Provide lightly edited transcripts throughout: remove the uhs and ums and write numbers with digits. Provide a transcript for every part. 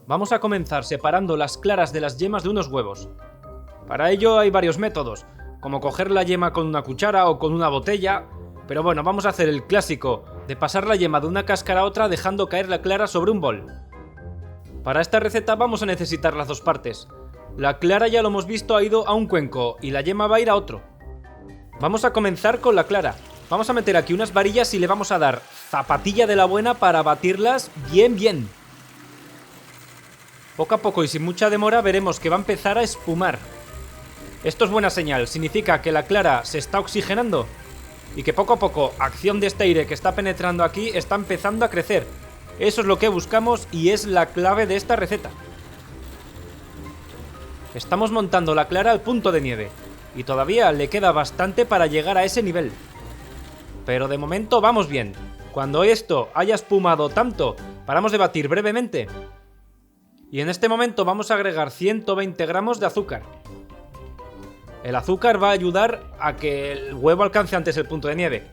Vamos a comenzar separando las claras de las yemas de unos huevos. Para ello hay varios métodos, como coger la yema con una cuchara o con una botella, pero bueno, vamos a hacer el clásico de pasar la yema de una cáscara a otra dejando caer la clara sobre un bol. Para esta receta vamos a necesitar las dos partes. La clara, ya lo hemos visto, ha ido a un cuenco y la yema va a ir a otro. Vamos a comenzar con la clara. Vamos a meter aquí unas varillas y le vamos a dar zapatilla de la buena para batirlas bien. Poco a poco y sin mucha demora veremos que va a empezar a espumar. Esto es buena señal, significa que la clara se está oxigenando y que poco a poco, acción de este aire que está penetrando aquí, está empezando a crecer. Eso es lo que buscamos y es la clave de esta receta. Estamos montando la clara al punto de nieve y todavía le queda bastante para llegar a ese nivel. Pero de momento vamos bien. Cuando esto haya espumado tanto, paramos de batir brevemente. Y en este momento vamos a agregar 120 gramos de azúcar. El azúcar va a ayudar a que el huevo alcance antes el punto de nieve.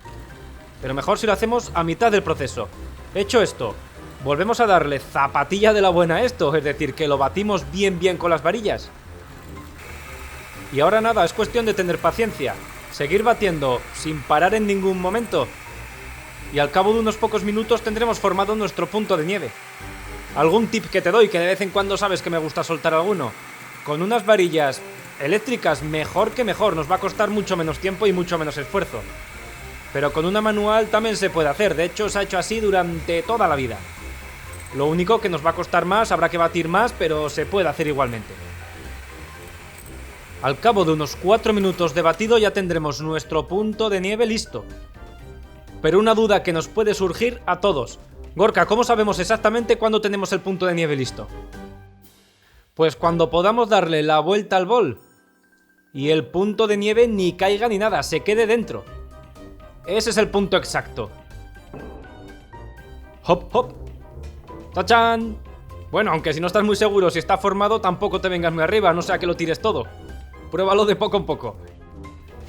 Pero mejor si lo hacemos a mitad del proceso. Hecho esto, volvemos a darle zapatilla de la buena a esto, es decir, que lo batimos bien con las varillas. Y ahora nada, es cuestión de tener paciencia, seguir batiendo sin parar en ningún momento. Y al cabo de unos pocos minutos tendremos formado nuestro punto de nieve. Algún tip que te doy, que de vez en cuando sabes que me gusta soltar alguno. Con unas varillas eléctricas mejor que mejor, nos va a costar mucho menos tiempo y mucho menos esfuerzo. Pero con una manual también se puede hacer, de hecho se ha hecho así durante toda la vida. Lo único que nos va a costar más, habrá que batir más, pero se puede hacer igualmente. Al cabo de unos 4 minutos de batido ya tendremos nuestro punto de nieve listo. Pero una duda que nos puede surgir a todos: Gorka, ¿cómo sabemos exactamente cuándo tenemos el punto de nieve listo? Pues cuando podamos darle la vuelta al bol y el punto de nieve ni caiga ni nada, se quede dentro. Ese es el punto exacto. Hop. ¡Tachán! Bueno, aunque si no estás muy seguro si está formado, tampoco te vengas muy arriba, no sea que lo tires todo. Pruébalo de poco en poco.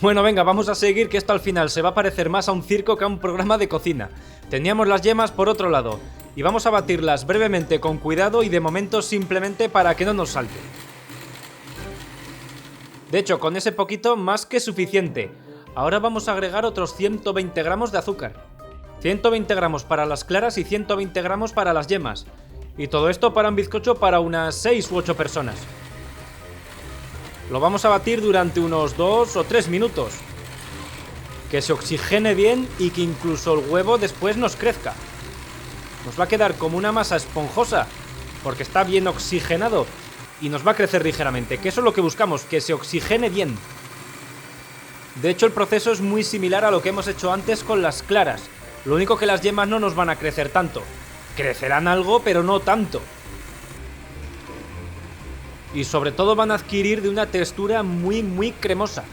Bueno, venga, vamos a seguir, que esto al final se va a parecer más a un circo que a un programa de cocina. Teníamos las yemas por otro lado y vamos a batirlas brevemente con cuidado y de momento simplemente para que no nos salte. De hecho, con ese poquito más que suficiente. Ahora vamos a agregar otros 120 gramos de azúcar. 120 gramos para las claras y 120 gramos para las yemas. Y todo esto para un bizcocho para unas 6 u 8 personas. Lo vamos a batir durante unos 2 o 3 minutos. Que se oxigene bien y que incluso el huevo después nos crezca. Nos va a quedar como una masa esponjosa, porque está bien oxigenado y nos va a crecer ligeramente, que eso es lo que buscamos, que se oxigene bien. De hecho, el proceso es muy similar a lo que hemos hecho antes con las claras. Lo único que las yemas no nos van a crecer tanto. Crecerán algo, pero no tanto. Y sobre todo van a adquirir de una textura muy cremosa.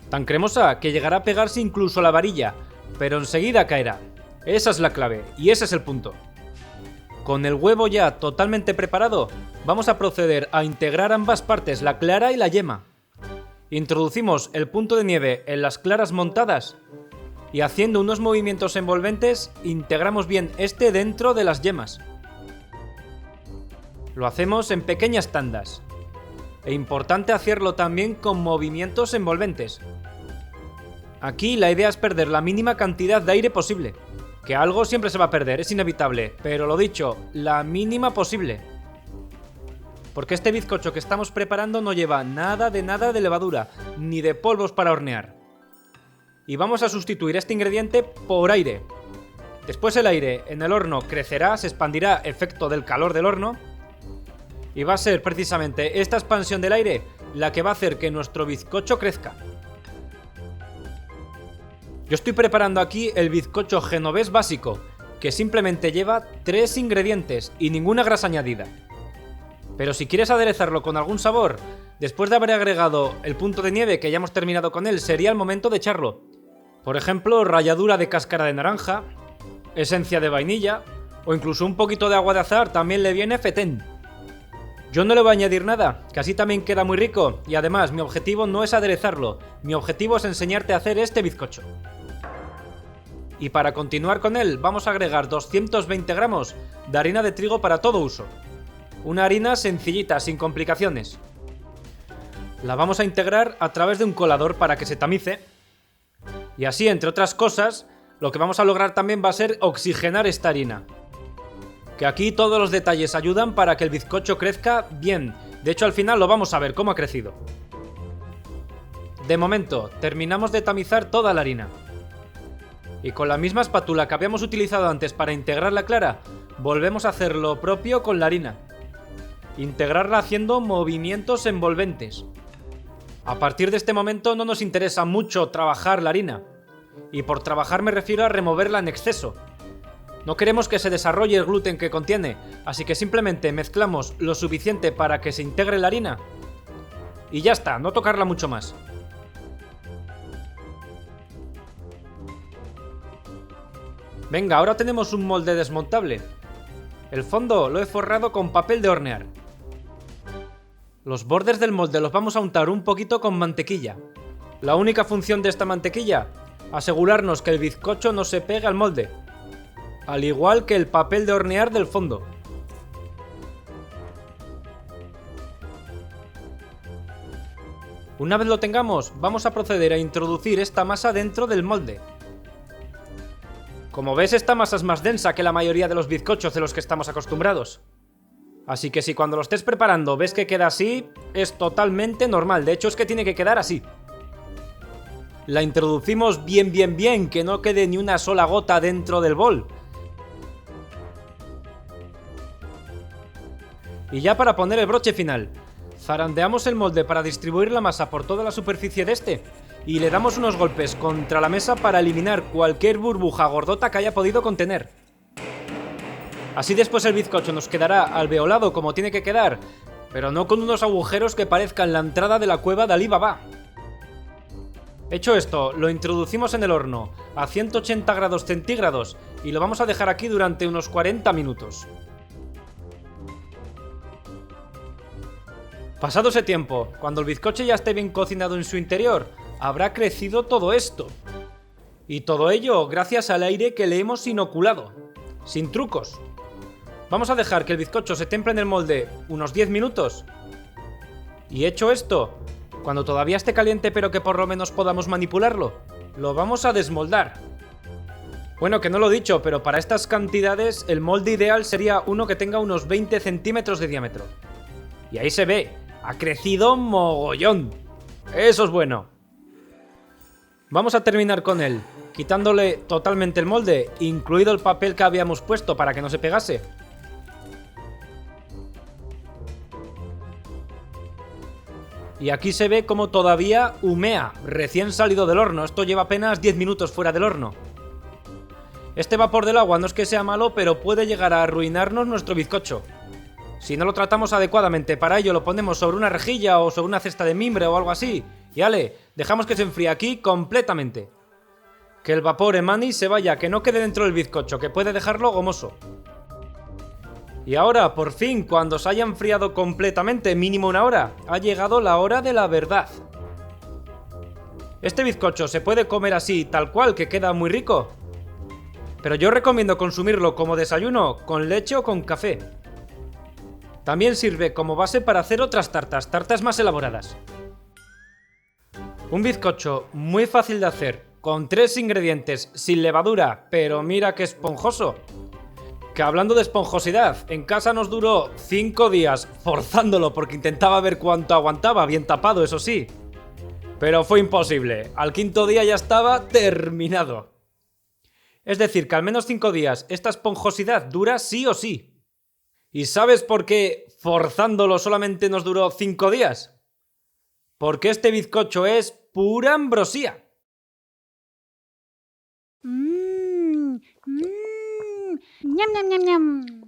Tan cremosa que llegará a pegarse incluso a la varilla, pero enseguida caerá. Esa es la clave, y ese es el punto. Con el huevo ya totalmente preparado, vamos a proceder a integrar ambas partes, la clara y la yema. Introducimos el punto de nieve en las claras montadas y haciendo unos movimientos envolventes, integramos bien este dentro de las yemas. Lo hacemos en pequeñas tandas. E importante hacerlo también con movimientos envolventes. Aquí la idea es perder la mínima cantidad de aire posible. Que algo siempre se va a perder, es inevitable, pero lo dicho, la mínima posible. Porque este bizcocho que estamos preparando no lleva nada de levadura, ni de polvos para hornear. Y vamos a sustituir este ingrediente por aire. Después el aire en el horno crecerá, se expandirá efecto del calor del horno. Y va a ser precisamente esta expansión del aire la que va a hacer que nuestro bizcocho crezca. Yo estoy preparando aquí el bizcocho genovés básico, que simplemente lleva 3 ingredientes y ninguna grasa añadida. Pero si quieres aderezarlo con algún sabor, después de haber agregado el punto de nieve que ya hemos terminado con él, sería el momento de echarlo. Por ejemplo, ralladura de cáscara de naranja, esencia de vainilla o incluso un poquito de agua de azahar también le viene fetén. Yo no le voy a añadir nada, que así también queda muy rico y además mi objetivo no es aderezarlo, mi objetivo es enseñarte a hacer este bizcocho. Y para continuar con él vamos a agregar 220 gramos de harina de trigo para todo uso. Una harina sencillita, sin complicaciones. La vamos a integrar a través de un colador para que se tamice. Y así, entre otras cosas, lo que vamos a lograr también va a ser oxigenar esta harina. Que aquí todos los detalles ayudan para que el bizcocho crezca bien. De hecho, al final lo vamos a ver cómo ha crecido. De momento, terminamos de tamizar toda la harina. Y con la misma espátula que habíamos utilizado antes para integrar la clara, volvemos a hacer lo propio con la harina. Integrarla haciendo movimientos envolventes. A partir de este momento no nos interesa mucho trabajar la harina. Y por trabajar me refiero a removerla en exceso. No queremos que se desarrolle el gluten que contiene, así que simplemente mezclamos lo suficiente para que se integre la harina. Y ya está, no tocarla mucho más. Venga, ahora tenemos un molde desmontable. El fondo lo he forrado con papel de hornear. Los bordes del molde los vamos a untar un poquito con mantequilla. La única función de esta mantequilla, asegurarnos que el bizcocho no se pegue al molde, al igual que el papel de hornear del fondo. Una vez lo tengamos, vamos a proceder a introducir esta masa dentro del molde. Como ves, esta masa es más densa que la mayoría de los bizcochos de los que estamos acostumbrados. Así que si cuando lo estés preparando ves que queda así, es totalmente normal, de hecho es que tiene que quedar así. La introducimos bien, que no quede ni una sola gota dentro del bol. Y ya para poner el broche final, zarandeamos el molde para distribuir la masa por toda la superficie de este y le damos unos golpes contra la mesa para eliminar cualquier burbuja gordota que haya podido contener. Así después el bizcocho nos quedará alveolado como tiene que quedar, pero no con unos agujeros que parezcan la entrada de la cueva de Alí Baba. Hecho esto, lo introducimos en el horno a 180 grados centígrados y lo vamos a dejar aquí durante unos 40 minutos. Pasado ese tiempo, cuando el bizcocho ya esté bien cocinado en su interior, habrá crecido todo esto. Y todo ello gracias al aire que le hemos inoculado, sin trucos. Vamos a dejar que el bizcocho se temple en el molde unos 10 minutos. Y hecho esto, cuando todavía esté caliente pero que por lo menos podamos manipularlo, lo vamos a desmoldar. Bueno, que no lo he dicho, pero para estas cantidades el molde ideal sería uno que tenga unos 20 centímetros de diámetro. Y ahí se ve, ha crecido mogollón. Eso es bueno. Vamos a terminar con él, quitándole totalmente el molde, incluido el papel que habíamos puesto para que no se pegase. Y aquí se ve como todavía humea, recién salido del horno. Esto lleva apenas 10 minutos fuera del horno. Este vapor del agua no es que sea malo, pero puede llegar a arruinarnos nuestro bizcocho. Si no lo tratamos adecuadamente, para ello lo ponemos sobre una rejilla o sobre una cesta de mimbre o algo así. Y ale, dejamos que se enfríe aquí completamente. Que el vapor emane y se vaya, que no quede dentro del bizcocho, que puede dejarlo gomoso. Y ahora, por fin, cuando se haya enfriado completamente, mínimo una hora, ha llegado la hora de la verdad. Este bizcocho se puede comer así, tal cual, que queda muy rico. Pero yo recomiendo consumirlo como desayuno, con leche o con café. También sirve como base para hacer otras tartas más elaboradas. Un bizcocho muy fácil de hacer, con 3 ingredientes, sin levadura, pero mira qué esponjoso. Que hablando de esponjosidad, en casa nos duró 5 días forzándolo porque intentaba ver cuánto aguantaba, bien tapado eso sí. Pero fue imposible, al 5.º día ya estaba terminado. Es decir, que al menos 5 días esta esponjosidad dura sí o sí. ¿Y sabes por qué forzándolo solamente nos duró 5 días? Porque este bizcocho es pura ambrosía. Ñam, ñam, ñam, ñam.